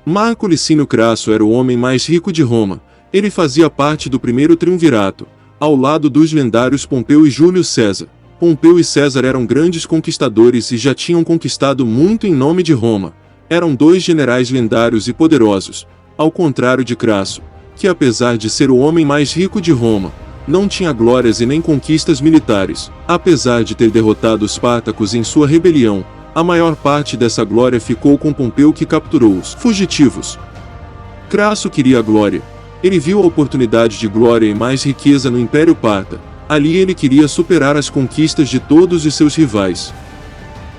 Marco Licínio Crasso era o homem mais rico de Roma. Ele fazia parte do primeiro triunvirato, ao lado dos lendários Pompeu e Júlio César. Pompeu e César eram grandes conquistadores e já tinham conquistado muito em nome de Roma. Eram dois generais lendários e poderosos, ao contrário de Crasso, que apesar de ser o homem mais rico de Roma, não tinha glórias e nem conquistas militares. Apesar de ter derrotado os Espartacos em sua rebelião, a maior parte dessa glória ficou com Pompeu, que capturou os fugitivos. Crasso queria a glória. Ele viu a oportunidade de glória e mais riqueza no Império Parta. Ali ele queria superar as conquistas de todos os seus rivais.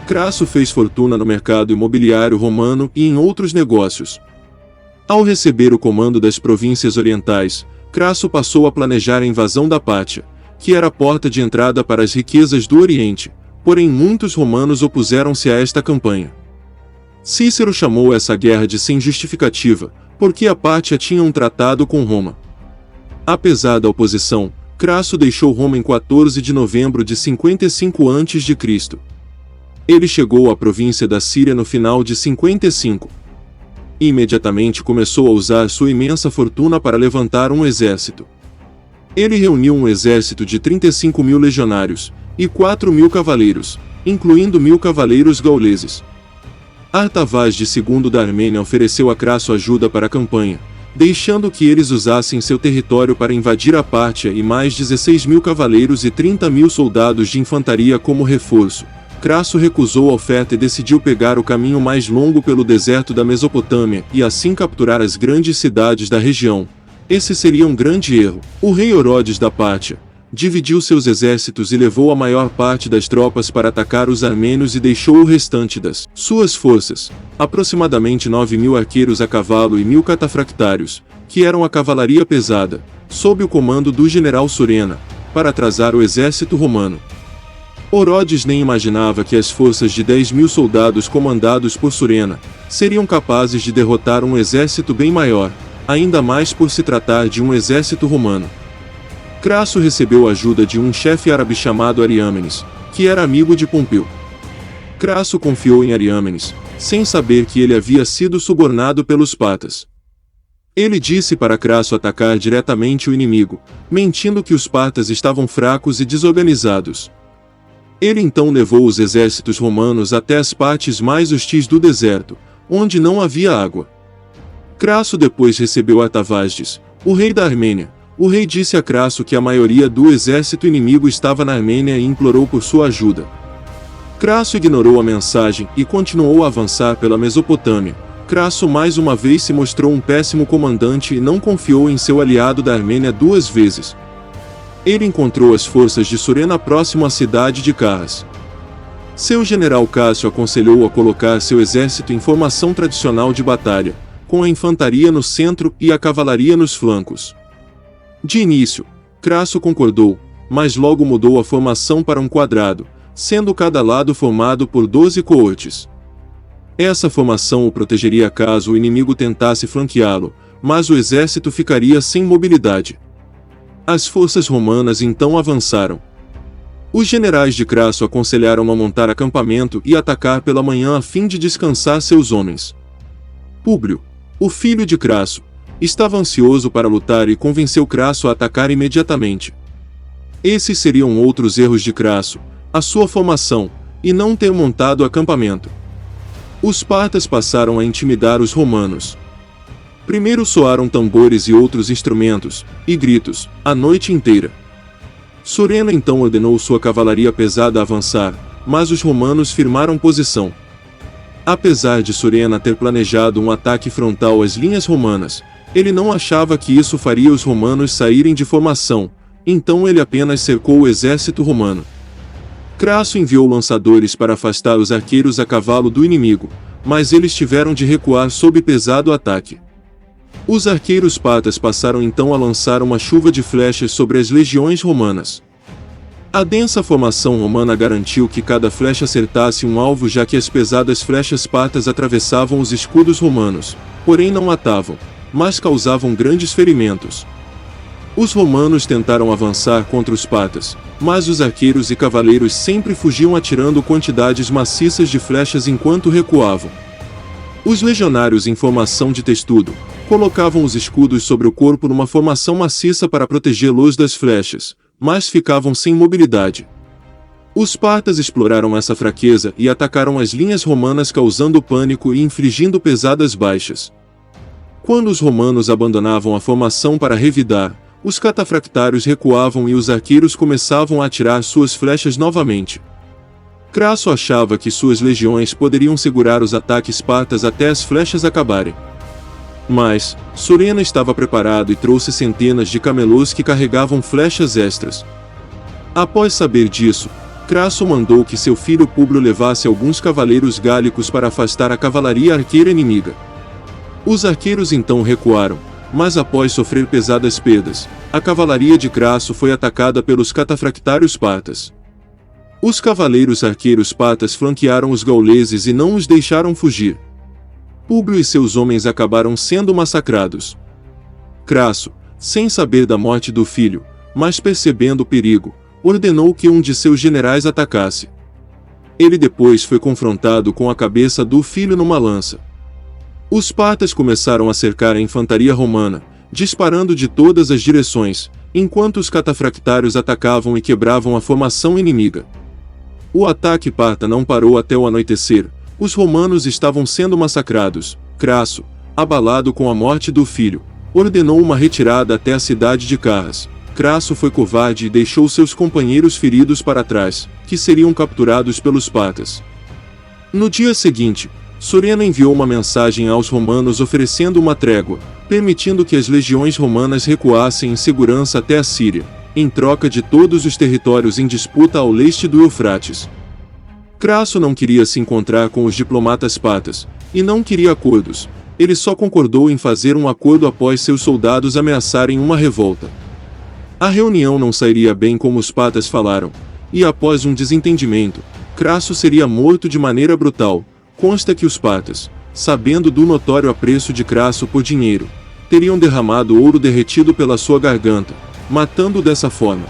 Crasso fez fortuna no mercado imobiliário romano e em outros negócios. Ao receber o comando das províncias orientais, Crasso passou a planejar a invasão da Pátia, que era a porta de entrada para as riquezas do Oriente, porém muitos romanos opuseram-se a esta campanha. Cícero chamou essa guerra de sem justificativa, porque a Pátia tinha um tratado com Roma. Apesar da oposição, Crasso deixou Roma em 14 de novembro de 55 a.C. Ele chegou à província da Síria no final de 55. E imediatamente começou a usar sua imensa fortuna para levantar um exército. Ele reuniu um exército de 35.000 legionários e 4.000 cavaleiros, incluindo 1.000 cavaleiros gauleses. Artavasde II da Armênia ofereceu a Crasso ajuda para a campanha, deixando que eles usassem seu território para invadir a Pártia e mais 16.000 cavaleiros e 30.000 soldados de infantaria como reforço. Crasso recusou a oferta e decidiu pegar o caminho mais longo pelo deserto da Mesopotâmia e assim capturar as grandes cidades da região. Esse seria um grande erro. O rei Orodes da Pártia dividiu seus exércitos e levou a maior parte das tropas para atacar os armênios e deixou o restante das suas forças, aproximadamente 9.000 arqueiros a cavalo e 1.000 catafractários, que eram a cavalaria pesada, sob o comando do general Surena, para atrasar o exército romano. Orodes nem imaginava que as forças de 10.000 soldados comandados por Surena seriam capazes de derrotar um exército bem maior, ainda mais por se tratar de um exército romano. Crasso recebeu a ajuda de um chefe árabe chamado Ariâmenes, que era amigo de Pompeu. Crasso confiou em Ariâmenes, sem saber que ele havia sido subornado pelos partas. Ele disse para Crasso atacar diretamente o inimigo, mentindo que os partas estavam fracos e desorganizados. Ele então levou os exércitos romanos até as partes mais hostis do deserto, onde não havia água. Crasso depois recebeu Artavasdes, o rei da Armênia. O rei disse a Crasso que a maioria do exército inimigo estava na Armênia e implorou por sua ajuda. Crasso ignorou a mensagem e continuou a avançar pela Mesopotâmia. Crasso mais uma vez se mostrou um péssimo comandante e não confiou em seu aliado da Armênia 2 vezes. Ele encontrou as forças de Surena próximo à cidade de Carras. Seu general Cássio aconselhou a colocar seu exército em formação tradicional de batalha, com a infantaria no centro e a cavalaria nos flancos. De início, Crasso concordou, mas logo mudou a formação para um quadrado, sendo cada lado formado por 12 coortes. Essa formação o protegeria caso o inimigo tentasse flanqueá-lo, mas o exército ficaria sem mobilidade. As forças romanas então avançaram. Os generais de Crasso aconselharam a montar acampamento e atacar pela manhã a fim de descansar seus homens. Públio, o filho de Crasso, estava ansioso para lutar e convenceu Crasso a atacar imediatamente. Esses seriam outros erros de Crasso, a sua formação, e não ter montado acampamento. Os partas passaram a intimidar os romanos. Primeiro soaram tambores e outros instrumentos, e gritos, a noite inteira. Surena então ordenou sua cavalaria pesada a avançar, mas os romanos firmaram posição. Apesar de Surena ter planejado um ataque frontal às linhas romanas, ele não achava que isso faria os romanos saírem de formação, então ele apenas cercou o exército romano. Crasso enviou lançadores para afastar os arqueiros a cavalo do inimigo, mas eles tiveram de recuar sob pesado ataque. Os arqueiros partas passaram então a lançar uma chuva de flechas sobre as legiões romanas. A densa formação romana garantiu que cada flecha acertasse um alvo, já que as pesadas flechas partas atravessavam os escudos romanos, porém não matavam, mas causavam grandes ferimentos. Os romanos tentaram avançar contra os partas, mas os arqueiros e cavaleiros sempre fugiam atirando quantidades maciças de flechas enquanto recuavam. Os legionários em formação de testudo colocavam os escudos sobre o corpo numa formação maciça para protegê-los das flechas, mas ficavam sem mobilidade. Os partas exploraram essa fraqueza e atacaram as linhas romanas, causando pânico e infligindo pesadas baixas. Quando os romanos abandonavam a formação para revidar, os catafractários recuavam e os arqueiros começavam a atirar suas flechas novamente. Crasso achava que suas legiões poderiam segurar os ataques partas até as flechas acabarem. Mas, Surena estava preparado e trouxe centenas de camelos que carregavam flechas extras. Após saber disso, Crasso mandou que seu filho Públio levasse alguns cavaleiros gálicos para afastar a cavalaria arqueira inimiga. Os arqueiros então recuaram, mas após sofrer pesadas perdas, a cavalaria de Crasso foi atacada pelos catafractários partas. Os cavaleiros arqueiros partas flanquearam os gauleses e não os deixaram fugir. Públio e seus homens acabaram sendo massacrados. Crasso, sem saber da morte do filho, mas percebendo o perigo, ordenou que um de seus generais atacasse. Ele depois foi confrontado com a cabeça do filho numa lança. Os partas começaram a cercar a infantaria romana, disparando de todas as direções, enquanto os catafractários atacavam e quebravam a formação inimiga. O ataque parta não parou até o anoitecer. Os romanos estavam sendo massacrados. Crasso, abalado com a morte do filho, ordenou uma retirada até a cidade de Carras. Crasso foi covarde e deixou seus companheiros feridos para trás, que seriam capturados pelos partas. No dia seguinte, Surena enviou uma mensagem aos romanos oferecendo uma trégua, permitindo que as legiões romanas recuassem em segurança até a Síria, em troca de todos os territórios em disputa ao leste do Eufrates. Crasso não queria se encontrar com os diplomatas partas, e não queria acordos. Ele só concordou em fazer um acordo após seus soldados ameaçarem uma revolta. A reunião não sairia bem como os partas falaram, e após um desentendimento, Crasso seria morto de maneira brutal. Consta que os partas, sabendo do notório apreço de Crasso por dinheiro, teriam derramado ouro derretido pela sua garganta, matando-o dessa forma.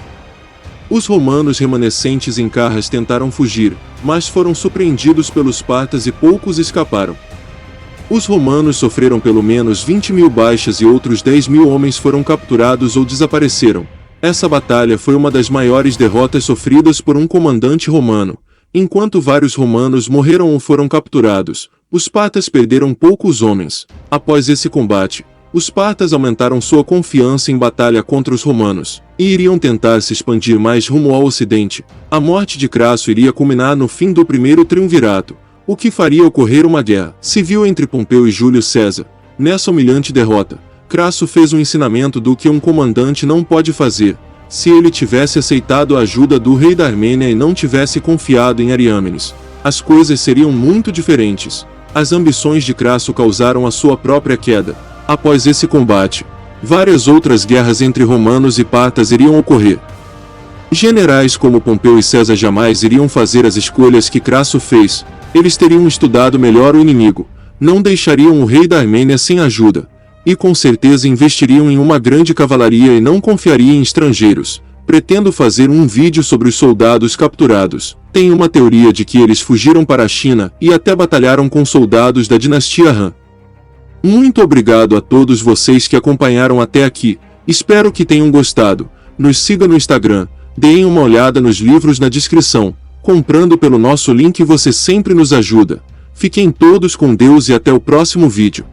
Os romanos remanescentes em Carras tentaram fugir, mas foram surpreendidos pelos partas e poucos escaparam. Os romanos sofreram pelo menos 20.000 baixas e outros 10.000 homens foram capturados ou desapareceram. Essa batalha foi uma das maiores derrotas sofridas por um comandante romano. Enquanto vários romanos morreram ou foram capturados, os partas perderam poucos homens. Após esse combate, os partas aumentaram sua confiança em batalha contra os romanos, e iriam tentar se expandir mais rumo ao ocidente. A morte de Crasso iria culminar no fim do primeiro triunvirato, o que faria ocorrer uma guerra civil entre Pompeu e Júlio César. Nessa humilhante derrota, Crasso fez um ensinamento do que um comandante não pode fazer. Se ele tivesse aceitado a ajuda do rei da Armênia e não tivesse confiado em Ariâmenes, as coisas seriam muito diferentes. As ambições de Crasso causaram a sua própria queda. Após esse combate, várias outras guerras entre romanos e partas iriam ocorrer. Generais como Pompeu e César jamais iriam fazer as escolhas que Crasso fez. Eles teriam estudado melhor o inimigo, não deixariam o rei da Armênia sem ajuda, e com certeza investiriam em uma grande cavalaria e não confiariam em estrangeiros. Pretendo fazer um vídeo sobre os soldados capturados. Tenho uma teoria de que eles fugiram para a China e até batalharam com soldados da dinastia Han. Muito obrigado a todos vocês que acompanharam até aqui. Espero que tenham gostado. Nos siga no Instagram, deem uma olhada nos livros na descrição. Comprando pelo nosso link você sempre nos ajuda. Fiquem todos com Deus e até o próximo vídeo.